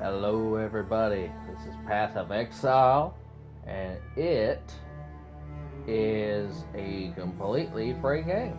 Hello, everybody. This is Path of Exile, and it is a completely free game.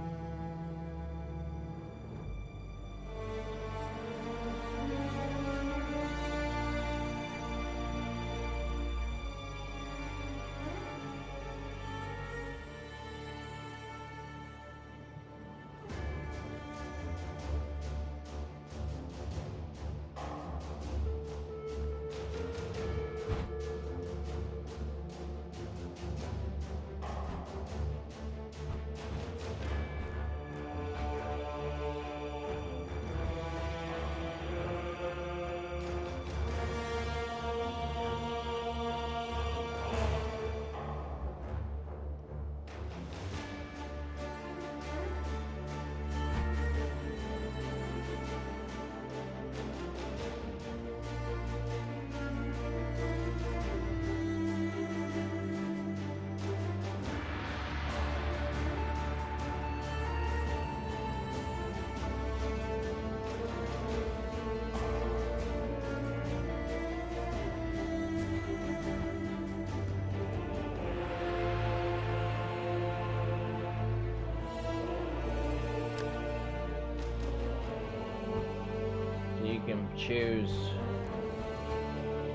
You can choose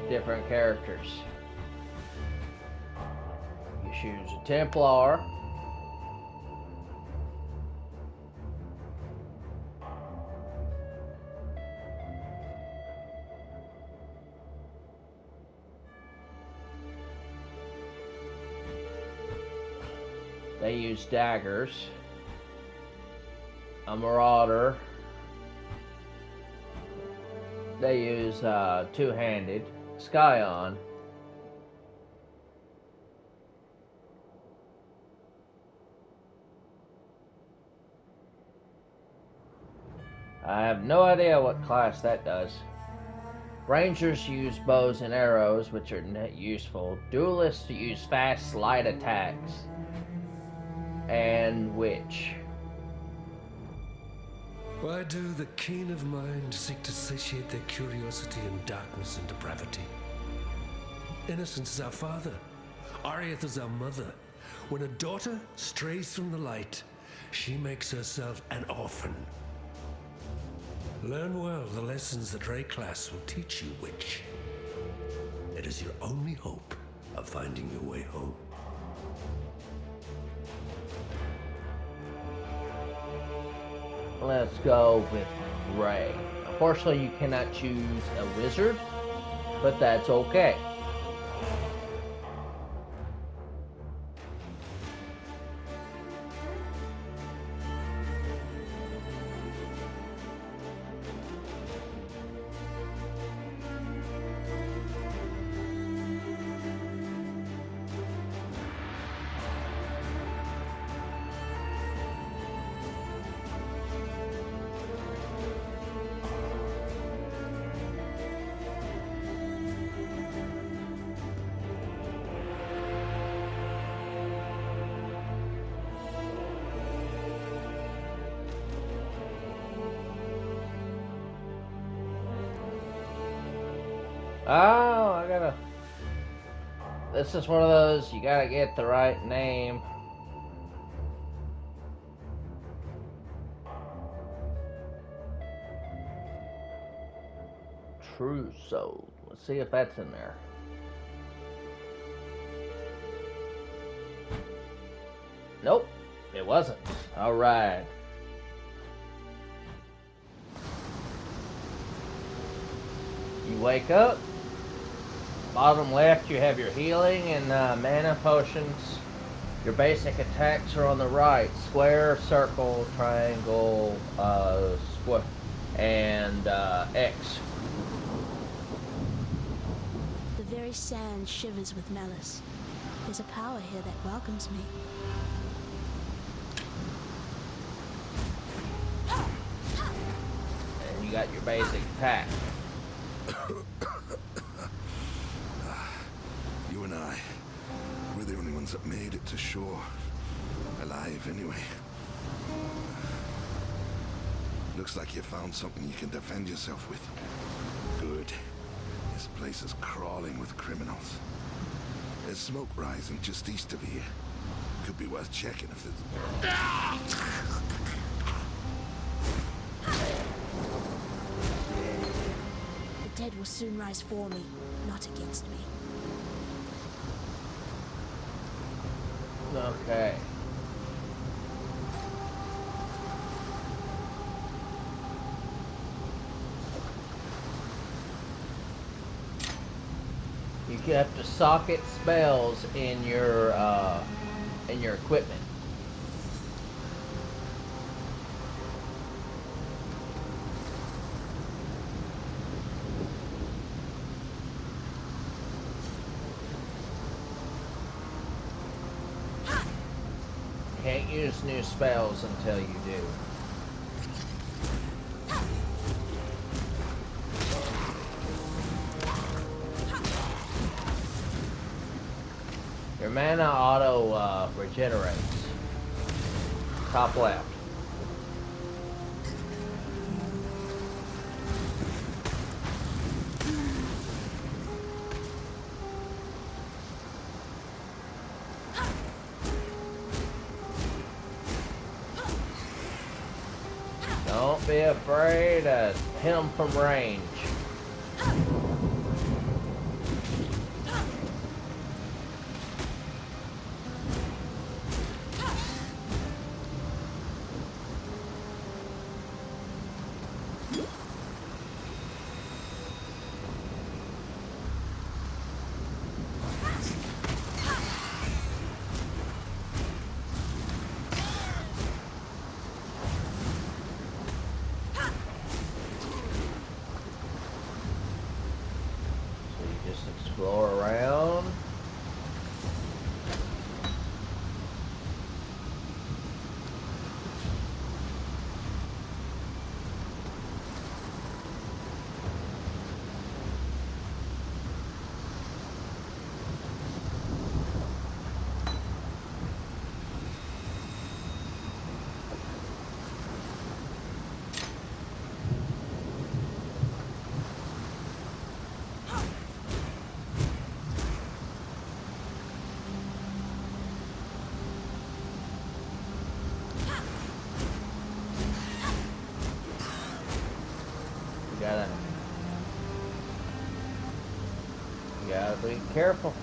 different characters. You choose a Templar, they use daggers, a Marauder, they use two-handed, Scion, I have no idea what class that does. Rangers use bows and arrows, which are not useful. Duelists use fast, light attacks. And witch. Why do the keen of mind seek to satiate their curiosity in darkness and depravity? Innocence is our father. Arieth is our mother. When a daughter strays from the light, she makes herself an orphan. Learn well the lessons that Rayclass will teach you, witch. It is your only hope of finding your way home. Let's go with Ray. Unfortunately, you cannot choose a wizard, but that's okay. Oh, I gotta. This is one of those, you gotta get the right name. True Soul. Let's see if that's in there. Nope, it wasn't. Alright. You wake up. Bottom left, you have your healing and mana potions. Your basic attacks are on the right. Square, circle, triangle, square, and X. The very sand shivers with malice. There's a power here that welcomes me. And you got your basic attack. You and I, we're the only ones that made it to shore. Alive, anyway. Looks like you found something you can defend yourself with. Good. place is crawling with criminals. There's smoke rising just east of here. Could be worth checking if there's... The dead will soon rise for me, not against me. Okay. You have to socket spells in your equipment. Can't use new spells until you do. Your mana auto regenerates. Top left. Don't be afraid to hit them from range. Explore around. You gotta be careful.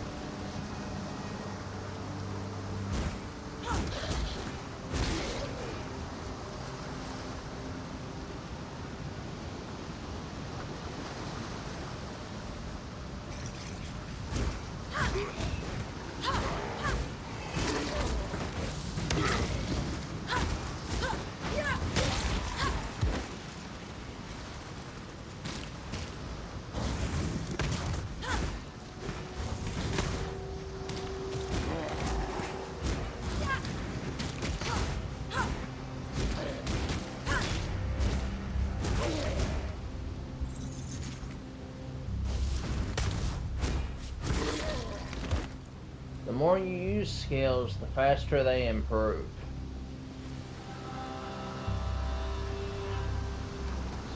The more you use skills, the faster they improve.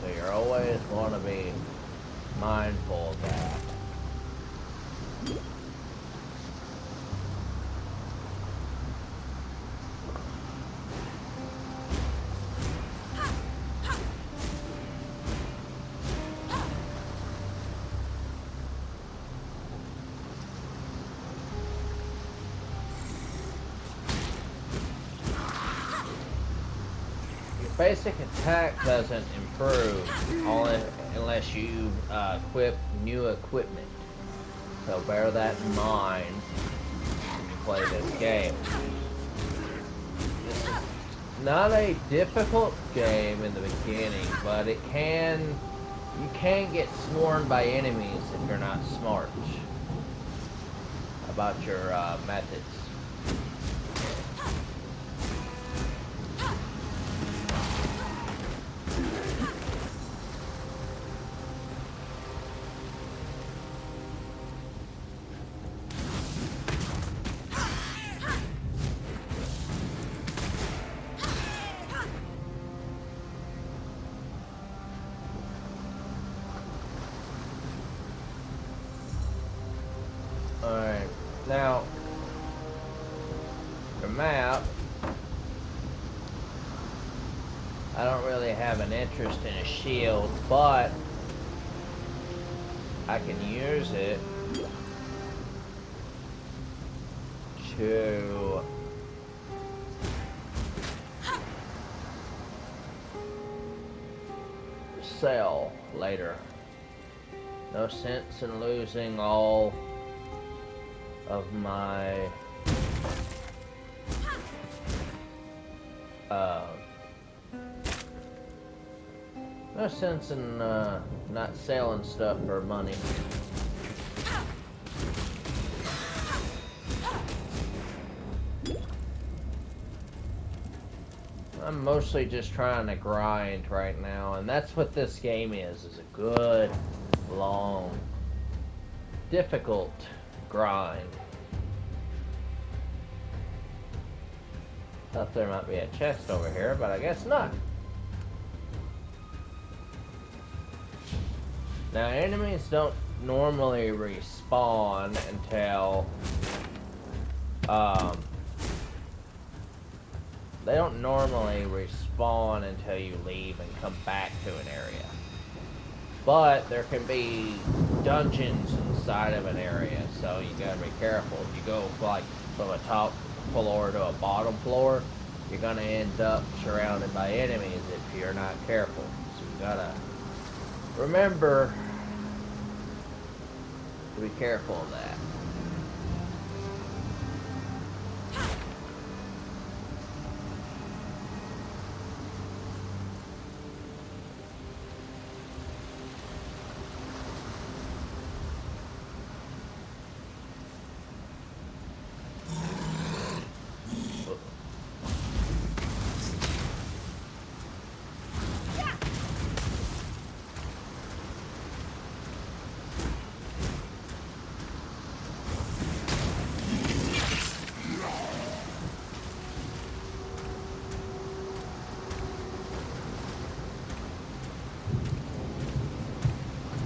So you're always want to be mindful of that. Basic attack doesn't improve only unless you equip new equipment. So bear that in mind when you play this game. This is not a difficult game in the beginning, but you can get swarmed by enemies if you're not smart about your methods. map, I don't really have an interest in a shield, but I can use it to sell later. No sense in losing all of my no sense in not selling stuff for money. I'm mostly just trying to grind right now, and that's what this game is a good, long, difficult grind. Thought there might be a chest over here, but I guess not. Now, enemies don't normally respawn until, they don't normally respawn until you leave and come back to an area. But there can be dungeons inside of an area, so you gotta be careful. If you go like from a top floor to a bottom floor, you're gonna end up surrounded by enemies if you're not careful. So you gotta remember to be careful of that.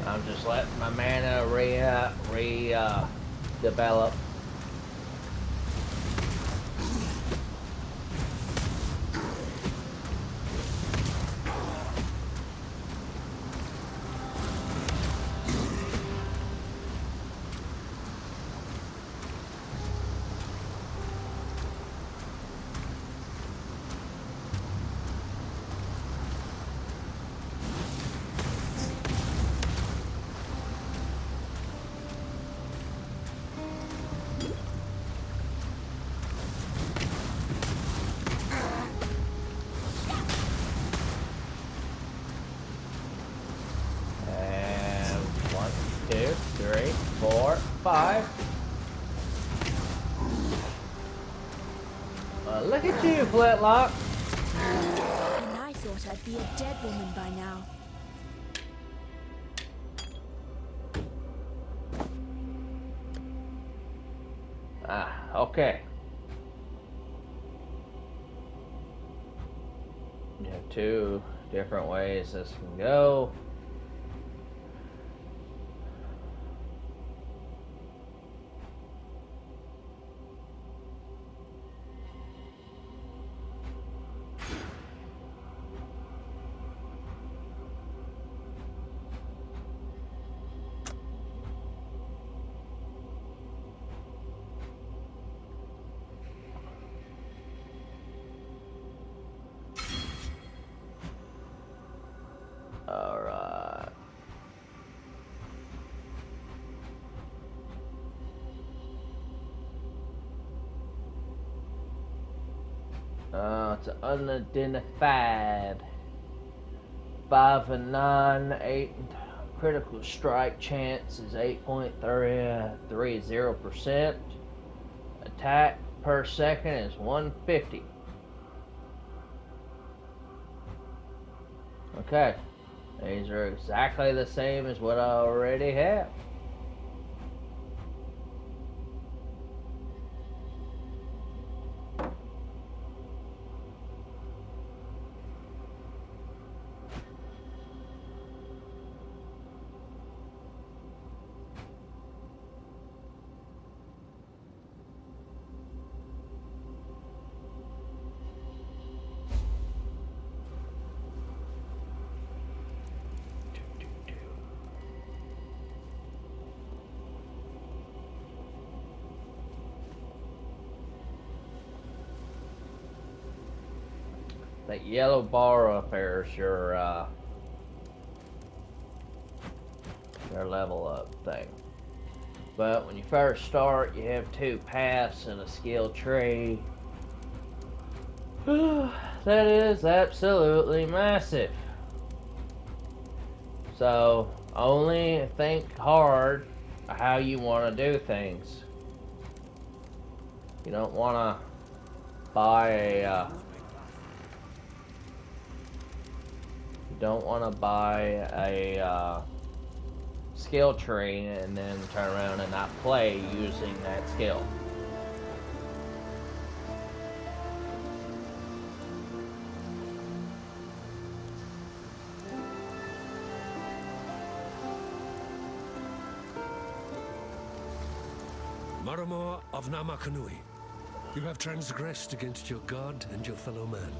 I'm just letting my mana develop. Two, three, four, five. Look at you, Flintlock. And I thought I'd be a dead woman by now. Okay. You have two different ways this can go. Alright. It's unidentified. 5 and 9, 8 critical strike chance is 8.30%. Attack per second is 150. Okay. These are exactly the same as what I already have. That yellow bar up there is your level up thing. But when you first start, you have 2 paths and a skill tree. That is absolutely massive. So only think hard how you want to do things. You don't want to buy a skill tree and then turn around and not play using that skill. Maromor of Namakanui, you have transgressed against your god and your fellow man.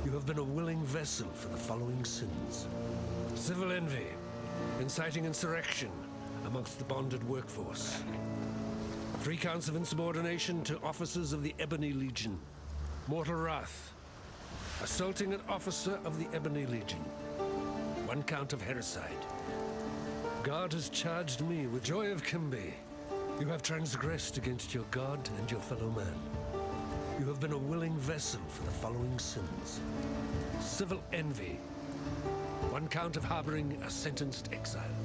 You have been a willing vessel for the following sins: civil envy, inciting insurrection amongst the bonded workforce, 3 counts of insubordination to officers of the Ebony Legion, mortal wrath, assaulting an officer of the Ebony Legion, 1 count of hericide. God has charged me with Joy of Kimbe. You have transgressed against your god and your fellow man. You have been a willing vessel for the following sins: civil envy, 1 count of harboring a sentenced exile.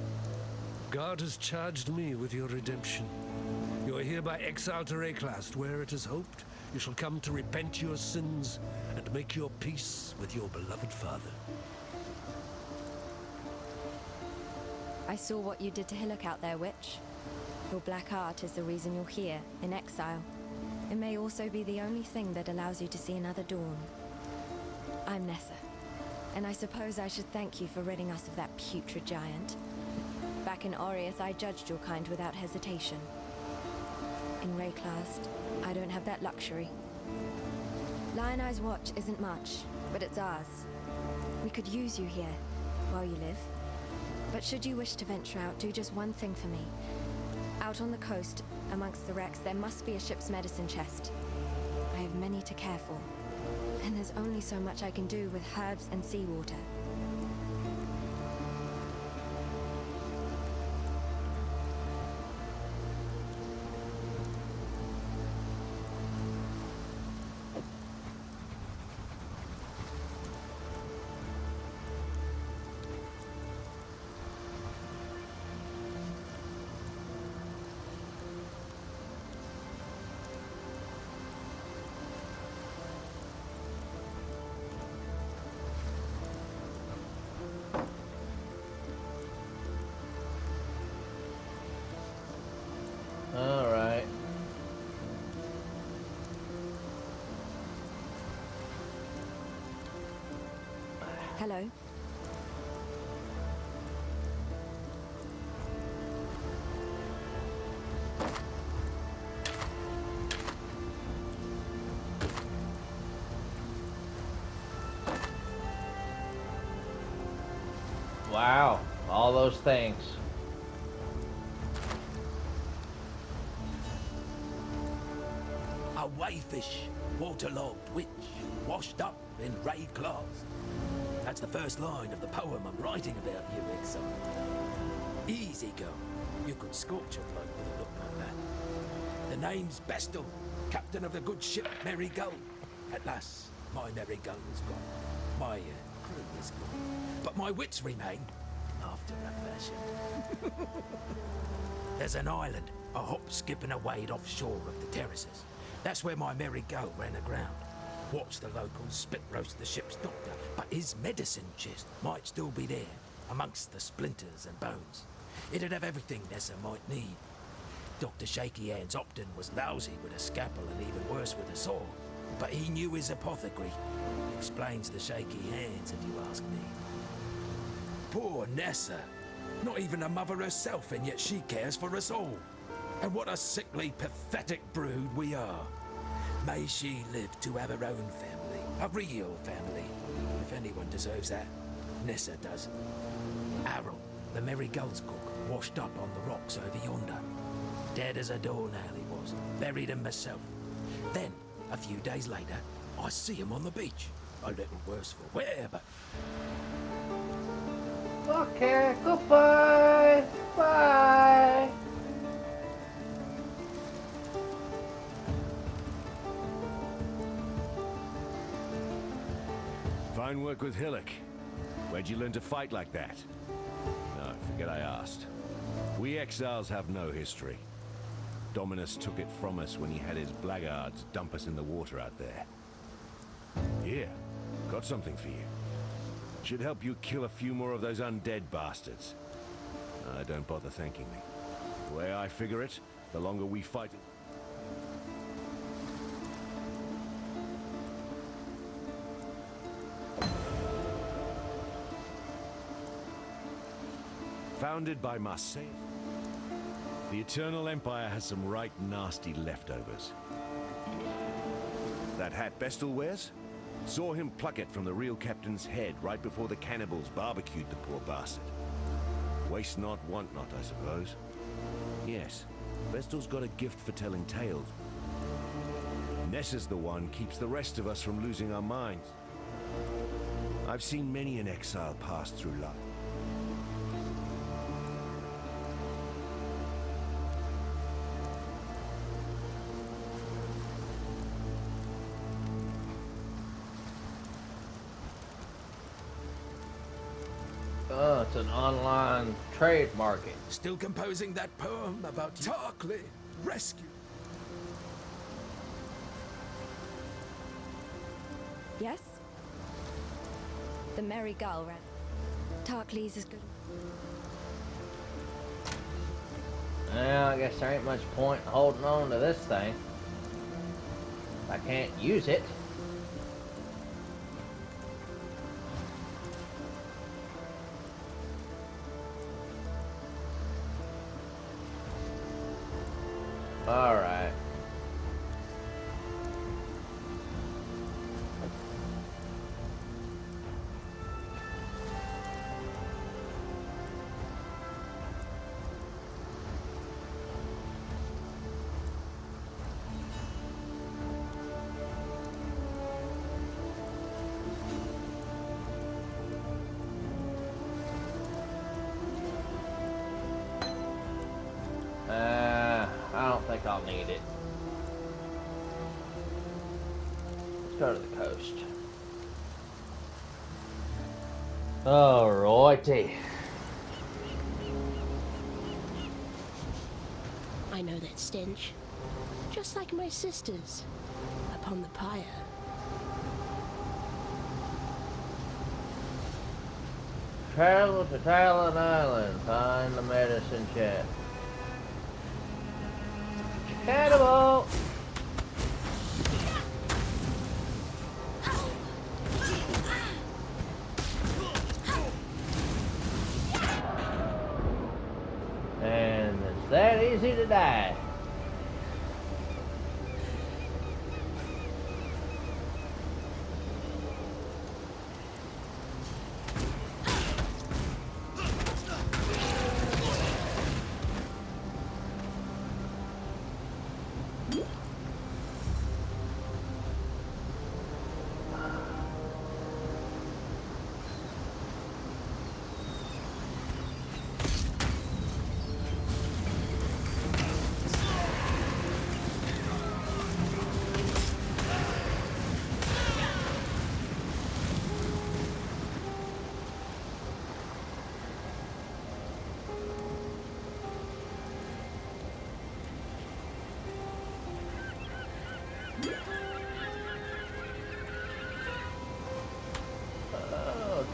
God has charged me with your redemption. You are hereby exiled to Rayclast, where it is hoped you shall come to repent your sins and make your peace with your beloved father. I saw what you did to Hillock out there, Witch. Your black art is the reason you're here, in exile. It may also be the only thing that allows you to see another dawn. I'm Nessa, and I suppose I should thank you for ridding us of that putrid giant. Back in Oriath, I judged your kind without hesitation. In Rayclast, I don't have that luxury. Lion Eye's watch isn't much, but it's ours. We could use you here, while you live. But should you wish to venture out, do just one thing for me. Out on the coast, amongst the wrecks, there must be a ship's medicine chest. I have many to care for, and there's only so much I can do with herbs and seawater. Alright. Hello? Wow, all those things. A wayfish, waterlogged witch, washed up in Rayclast. That's the first line of the poem I'm writing about you, exile. Easy, girl. You could scorch a bloke with a look like that. The name's Bestel, captain of the good ship Merry Gull. At last, my Merry Gull is gone. My crew is gone. But my wits remain, after a fashion. There's an island, a hop, skip and a wade offshore of the terraces. That's where my Merry Gull ran aground. Watched the locals spit roast the ship's doctor, but his medicine chest might still be there, amongst the splinters and bones. It'd have everything Nessa might need. Dr. Shaky Hands Opton was lousy with a scalpel and even worse with a saw, but he knew his apothecary. Explains the shaky hands, if you ask me. Poor Nessa. Not even a mother herself, and yet she cares for us all. And what a sickly, pathetic brood we are. May she live to have her own family, a real family. If anyone deserves that, Nessa does. Harold, the Merry Gull's cook, washed up on the rocks over yonder. Dead as a doornail he was, buried him myself. Then, a few days later, I see him on the beach. a little worse for wear, but Okay, goodbye. Bye. Fine work with Hillock. Where'd you learn to fight like that? No, forget I asked. We exiles have no history. Dominus took it from us when he had his blackguards dump us in the water out there. Here, got something for you. Should help you kill a few more of those undead bastards. Don't bother thanking me. The way I figure it, the longer we fight... Founded by Marseille, the Eternal Empire has some right nasty leftovers. That hat Bestel wears? Saw him pluck it from the real captain's head right before the cannibals barbecued the poor bastard. Waste not, want not, I suppose. Yes, Bestel's got a gift for telling tales. Nessa's the one keeps the rest of us from losing our minds. I've seen many an exile pass through life. Oh, it's an online trade market. still composing that poem about Tarkley rescue. Yes? The Merry Gull ran. Tarkley's is good. Well, I guess there ain't much point in holding on to this thing. I can't use it. All right. I don't think I'll need it. Let's go to the coast. Alrighty. I know that stench. Just like my sisters upon the pyre. Travel to Talon Island. Find the medicine chest. Cannibal! And it's that easy to die.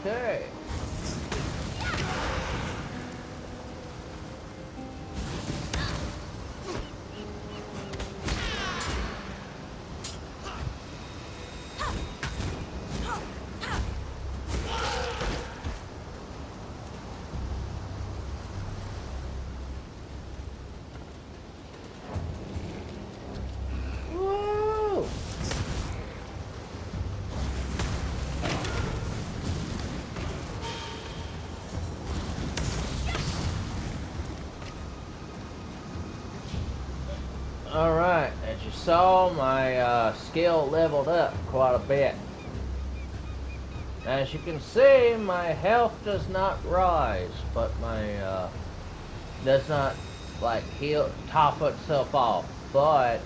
Okay. Woo! Alright, as you saw, my skill leveled up quite a bit. As you can see, my health does not rise, but my does not like heal, top itself off. But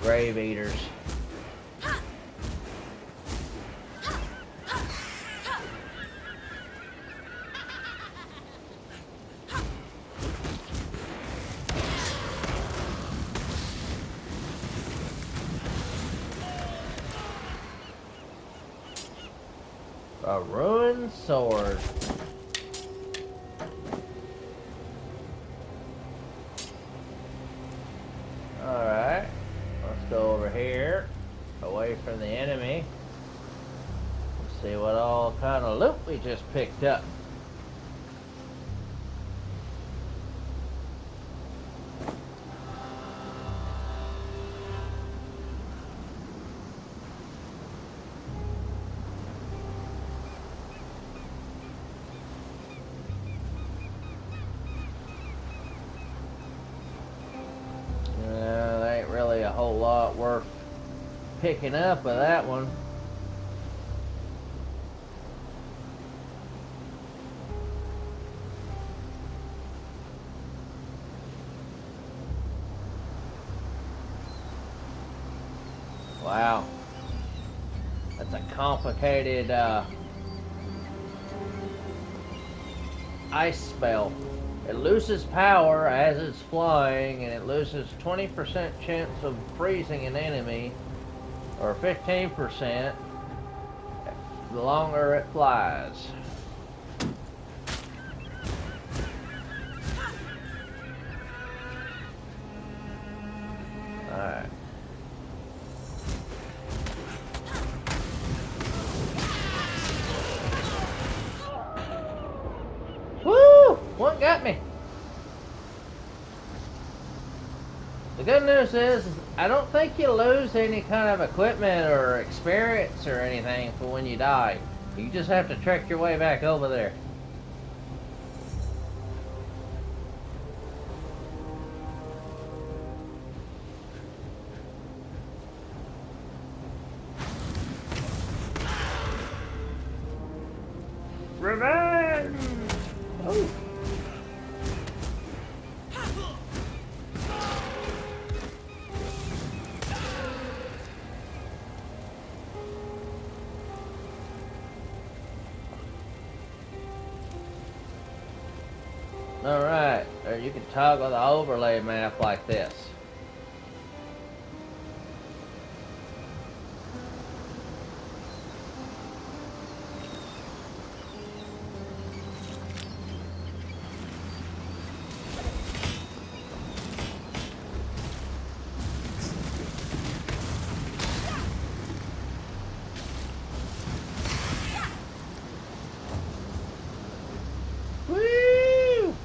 grave eaters. A ruined sword. Alright. Let's go over here. Away from the enemy. Let's see what all kind of loot we just picked up. There ain't really a whole lot worth picking up with that one. Wow. That's a complicated ice spell. It loses power as it's flying, and it loses 20% chance of freezing an enemy, or 15% the longer it flies. Alright. Woo! One got me. The good news is, I don't think you lose any kind of equipment or experience or anything for when you die. You just have to trek your way back over there. Revenge! Oh. Alright, or you can toggle the overlay map like this. Woo!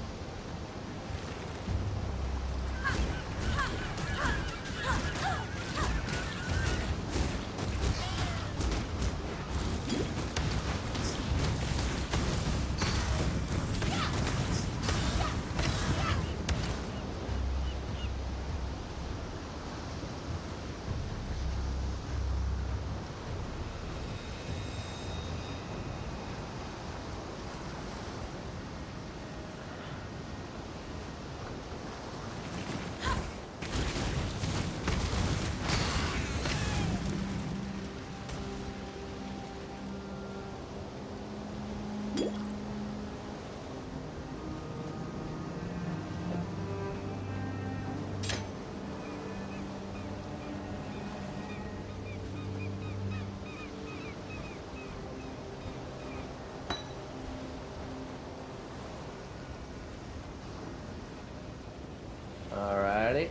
Alrighty.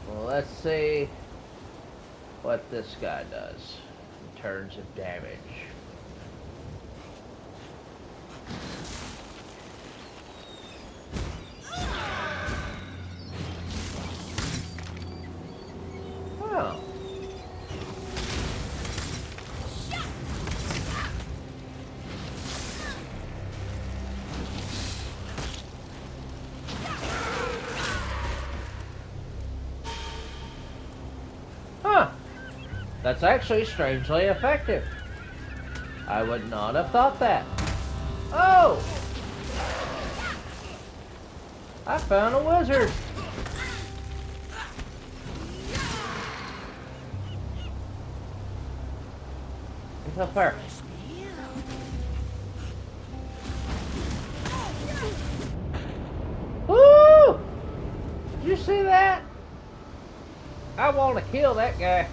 Well, let's see what this guy does in terms of damage. That's actually strangely effective. I would not have thought that. Oh! I found a wizard. Go first. Woo! Did you see that? I want to kill that guy.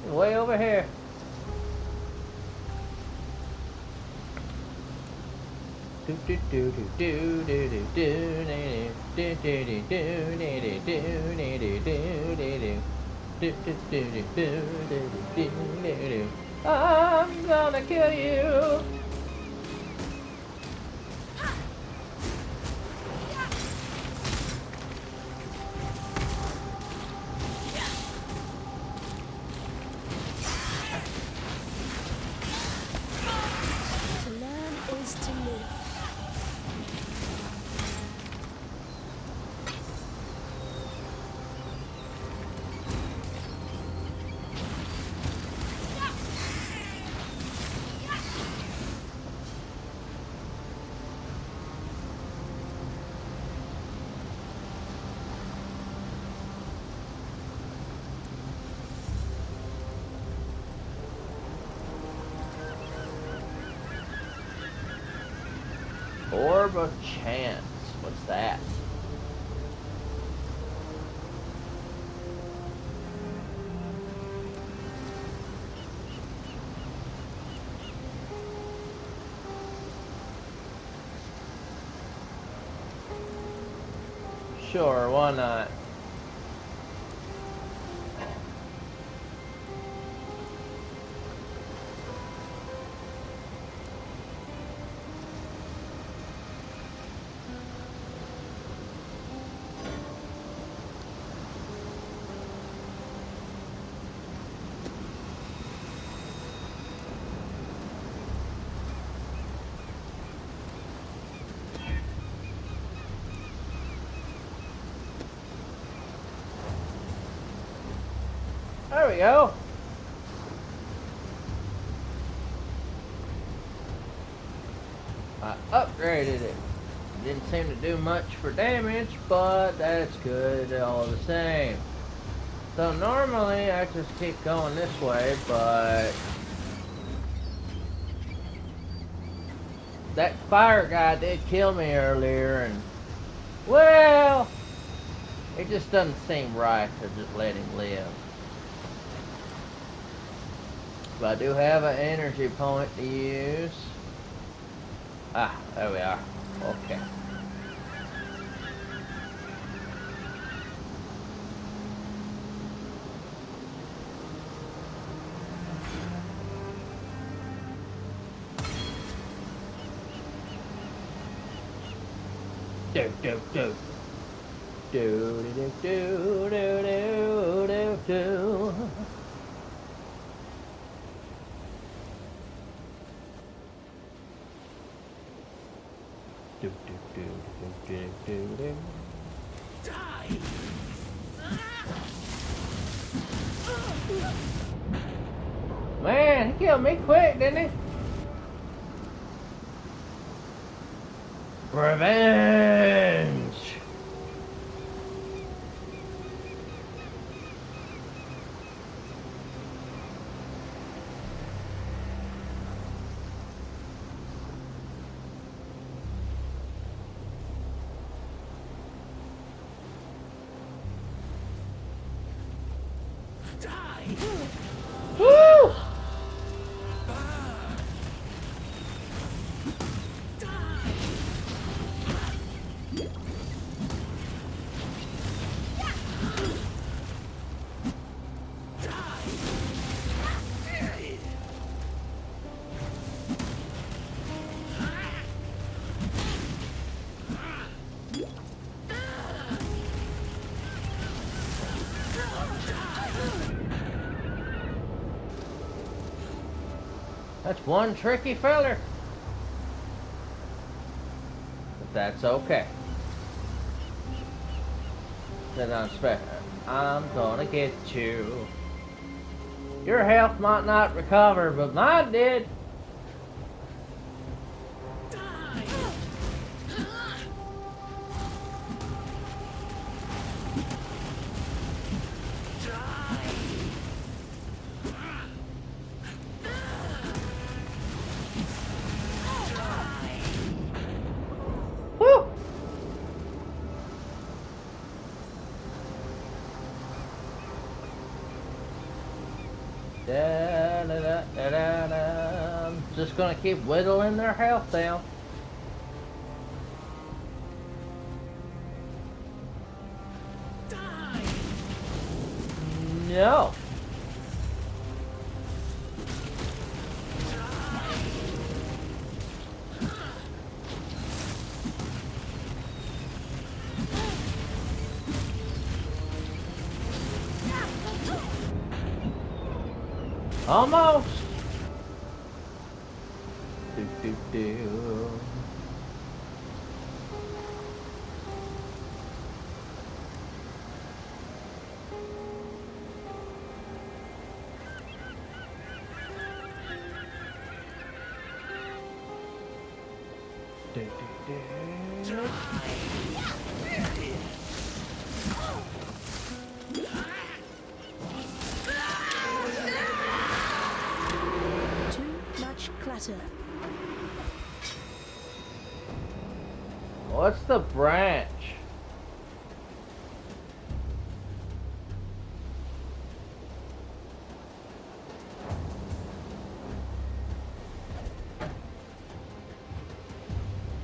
He's way over here. Do do do do do do do do do do do do do do do. I'm gonna kill you. To learn is to live. Orb of Chance. What's that? Sure, why not? There we go. I upgraded it. Didn't seem to do much for damage, but that's good all the same. So normally I just keep going this way, but that fire guy did kill me earlier, and well, it just doesn't seem right to just let him live. But I do have an energy point to use. Ah, there we are. Okay. Do do do. Do do do do do do do. Do, do, do, do, do, do. Die! Man, he killed me quick, didn't he? Revenge! Die! Woo! That's one tricky feller. But that's okay. Then I'm gonna get you. Your health might not recover, but mine did. Woo! Da, da, da, da, da, da. I'm just gonna keep whittling their health down. No. Almost. Do do do. Do do do. Too much clutter. What's the branch?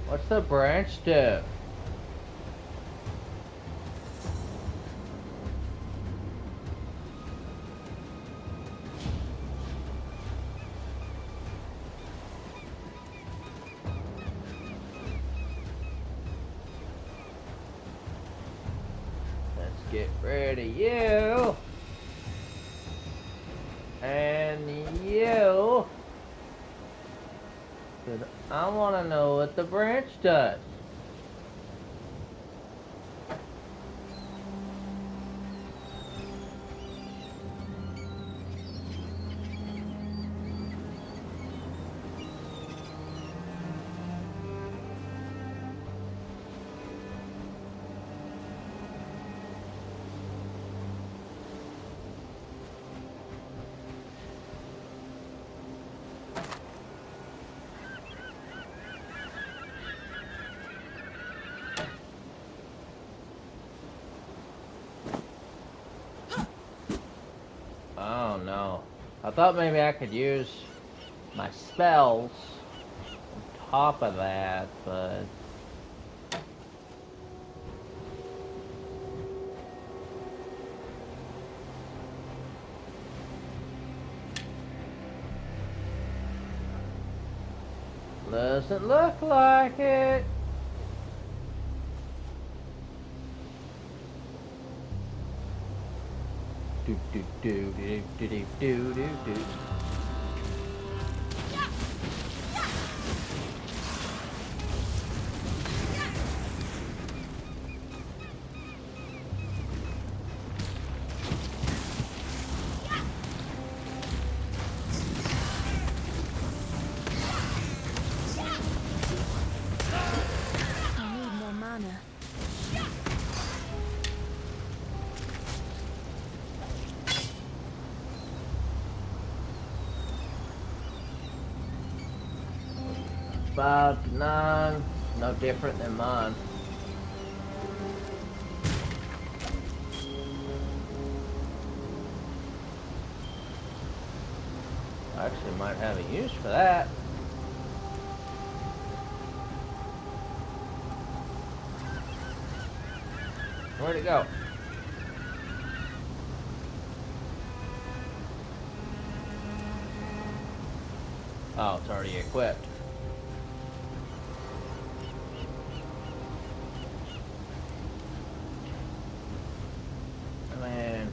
What's the branch do? Let's get rid of you. And you. 'Cause I want to know what the branch does. Oh no. I thought maybe I could use my spells on top of that, but... doesn't look like it. Do do do do do do do do do. I need more mana. Five to 9, no different than mine. I actually might have a use for that. Where'd it go? Oh, it's already equipped. Man.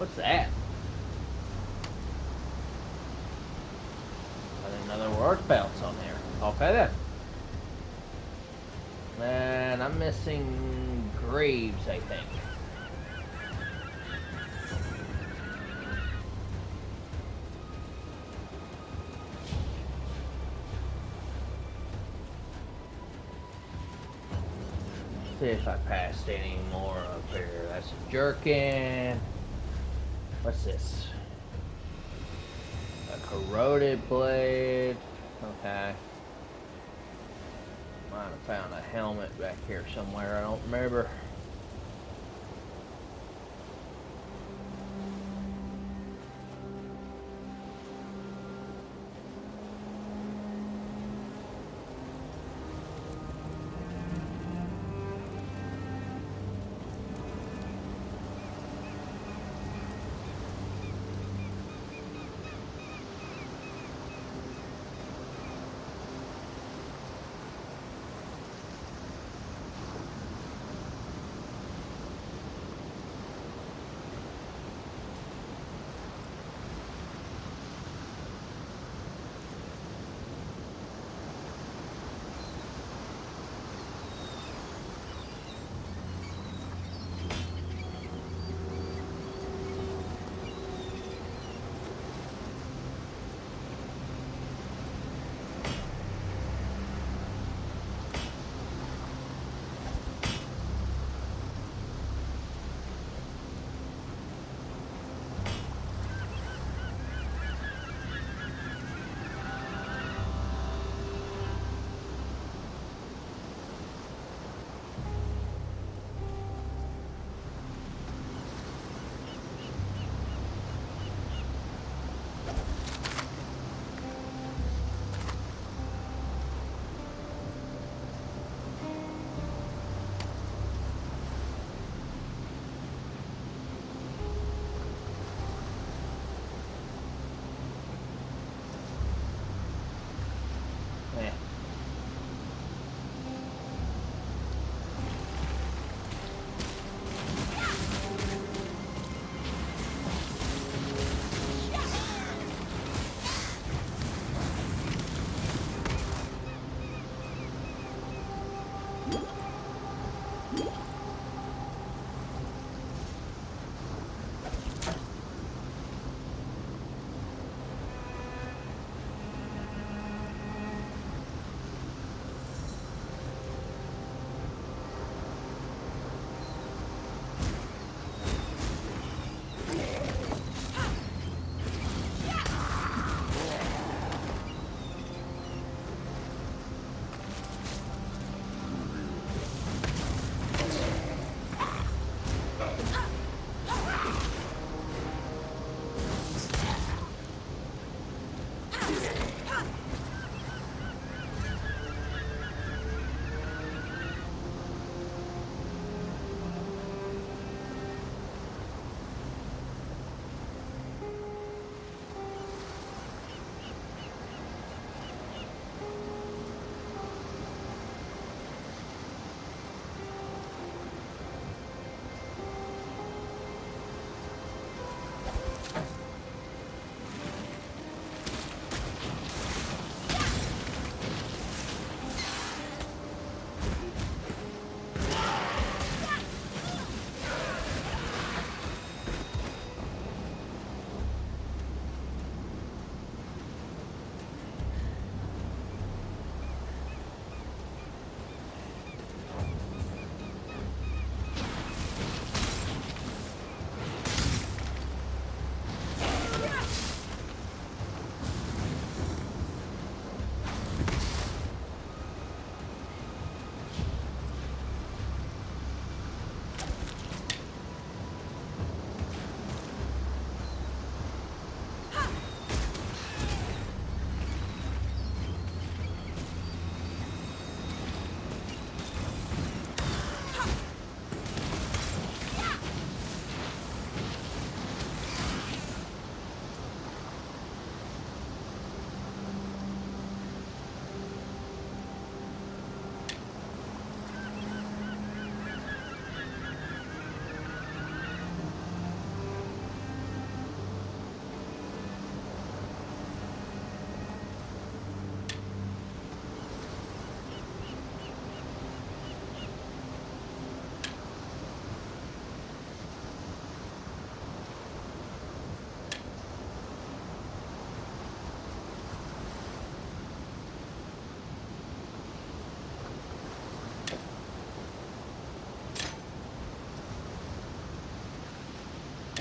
What's that? Got another work belts on here. Okay then. And I'm missing Greaves, I think. See if I passed any more up here. That's a jerkin. What's this? A corroded blade. Okay. Might have found a helmet back here somewhere. I don't remember.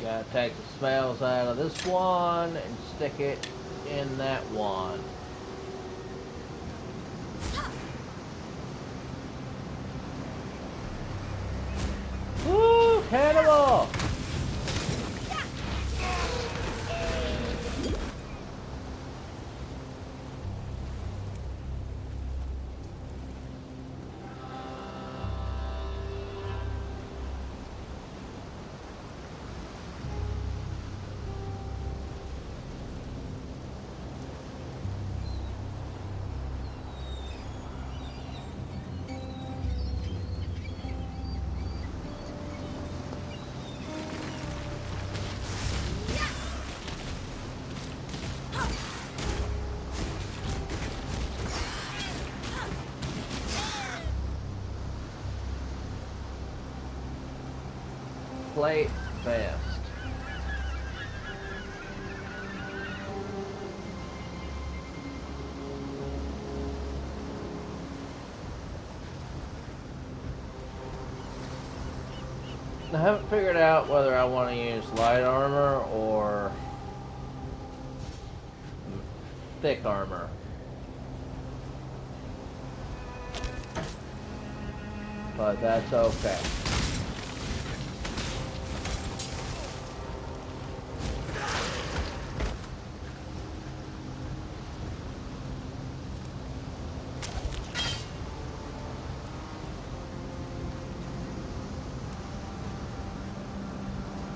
Gotta take the spells out of this one and stick it in that one. Woo! Cannibal! Plate vest. I haven't figured out whether I want to use light armor or thick armor. But that's okay.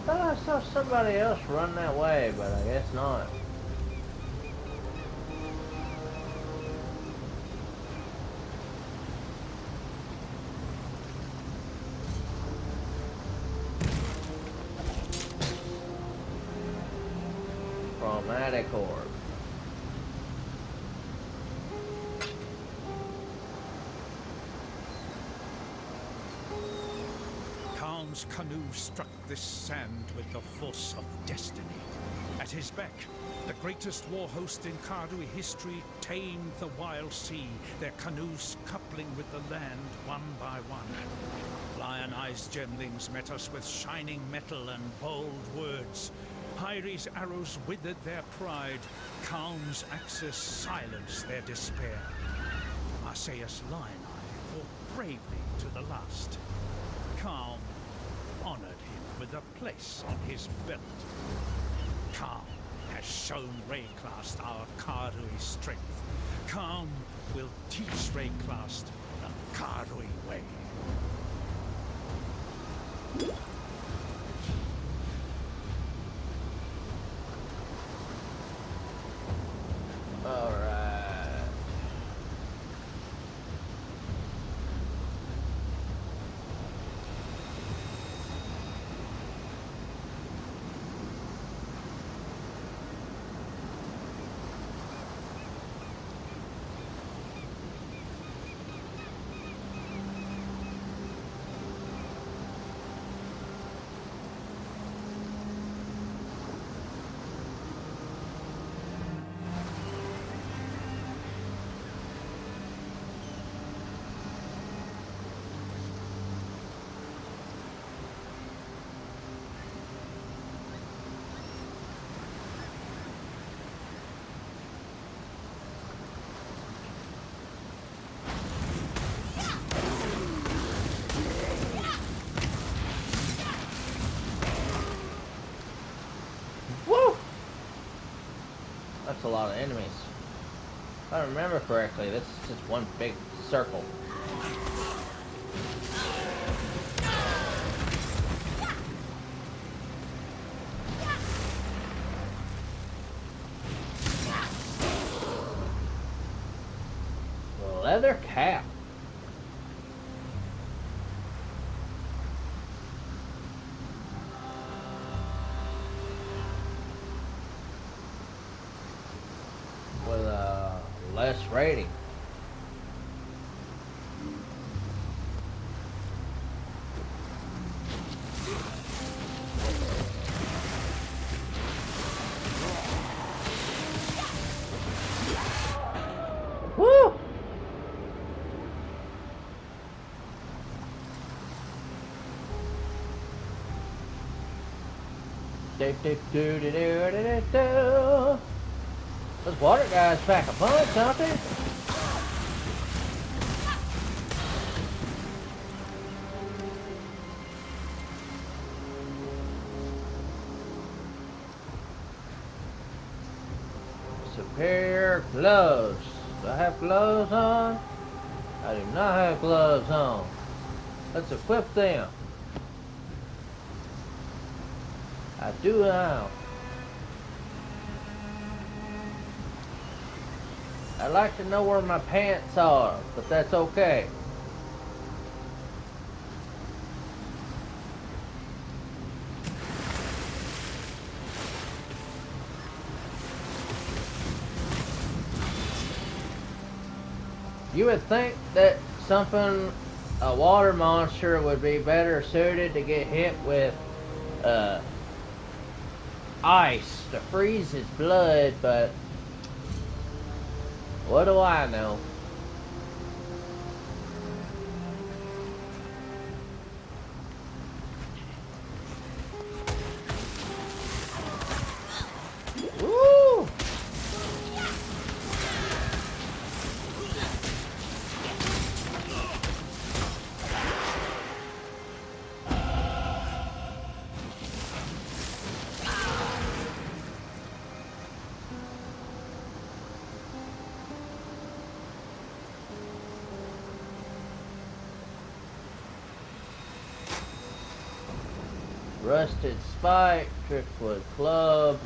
I thought I saw somebody else run that way, but I guess not. Chromatic orb. Khan's canoe struck this sand with the force of destiny. At his beck, the greatest war host in Karui history tamed the wild sea, their canoes coupling with the land one by one. Lion-eyed gemlings met us with shining metal and bold words. Hyri's arrows withered their pride. Khan's axes silenced their despair. Marseilles Lion-Eye fought bravely to the last. Khan honored him with a place on his belt. Khan has shown Rayclast our Karui strength. Khan will teach Rayclast the Karui way. Alright. That's a lot of enemies. If I remember correctly, this is just one big circle. Leather cap. With a less rating. Woo! Those water guys pack a punch, don't they? Superior gloves. Do I have gloves on? I do not have gloves on. Let's equip them. I do now. I'd like to know where my pants are, but that's okay. You would think that something, a water monster would be better suited to get hit with ice to freeze his blood, but what do I know? Woo! Rusted spike, driftwood club.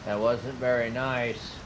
That wasn't very nice.